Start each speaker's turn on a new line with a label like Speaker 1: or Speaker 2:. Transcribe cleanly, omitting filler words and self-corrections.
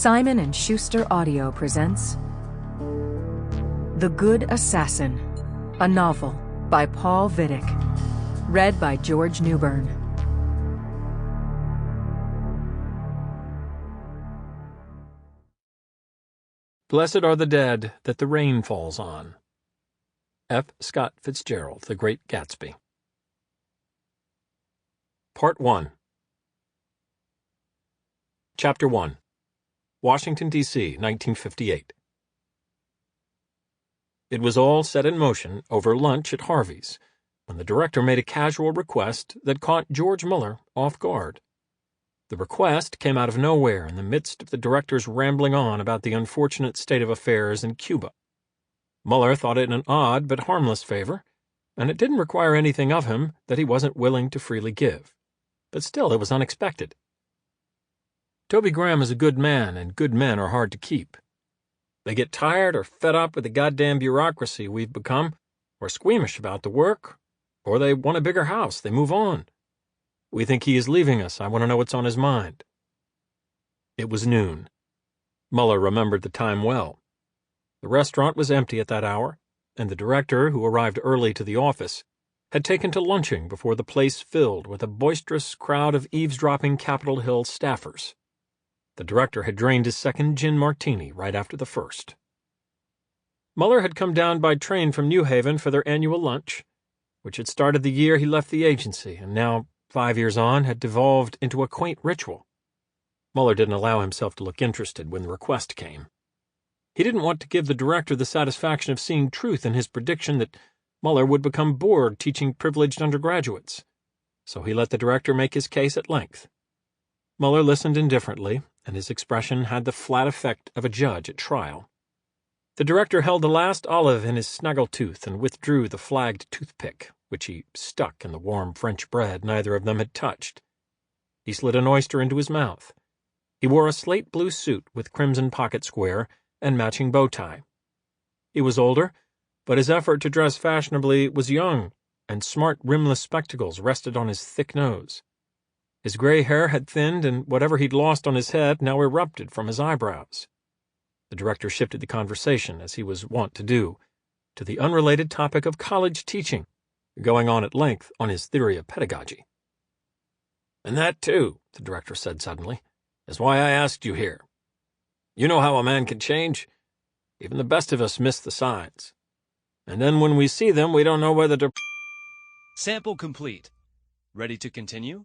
Speaker 1: Simon & Schuster Audio presents The Good Assassin, a novel by Paul Vidich, read by George Newbern.
Speaker 2: Blessed are the dead that the rain falls on. F. Scott Fitzgerald, The Great Gatsby. Part 1. Chapter 1. Washington, D.C., 1958. It was all set in motion over lunch at Harvey's, when the director made a casual request that caught George Muller off guard. The request came out of nowhere in the midst of the director's rambling on about the unfortunate state of affairs in Cuba. Muller thought it an odd but harmless favor, and it didn't require anything of him that he wasn't willing to freely give. But still, it was unexpected. Toby Graham is a good man, and good men are hard to keep. They get tired or fed up with the goddamn bureaucracy we've become, or squeamish about the work, or they want a bigger house. They move on. We think he is leaving us. I want to know what's on his mind. It was noon. Muller remembered the time well. The restaurant was empty at that hour, and the director, who arrived early to the office, had taken to lunching before the place filled with a boisterous crowd of eavesdropping Capitol Hill staffers. The director had drained his second gin martini right after the first. Muller had come down by train from New Haven for their annual lunch, which had started the year he left the agency and now, 5 years on, had devolved into a quaint ritual. Muller didn't allow himself to look interested when the request came. He didn't want to give the director the satisfaction of seeing truth in his prediction that Muller would become bored teaching privileged undergraduates, so he let the director make his case at length. Muller listened indifferently, and his expression had the flat effect of a judge at trial. The director held the last olive in his snaggletooth and withdrew the flagged toothpick, which he stuck in the warm French bread neither of them had touched. He slid an oyster into his mouth. He wore a slate blue suit with crimson pocket square and matching bow tie. He was older, but his effort to dress fashionably was young, and smart rimless spectacles rested on his thick nose. His gray hair had thinned, and whatever he'd lost on his head now erupted from his eyebrows. The director shifted the conversation, as he was wont to do, to the unrelated topic of college teaching, going on at length on his theory of pedagogy. "And that, too," the director said suddenly, "is why I asked you here. You know how a man can change. Even the best of us miss the signs. And then when we see them, we don't know whether to—"
Speaker 3: Sample complete. Ready to continue?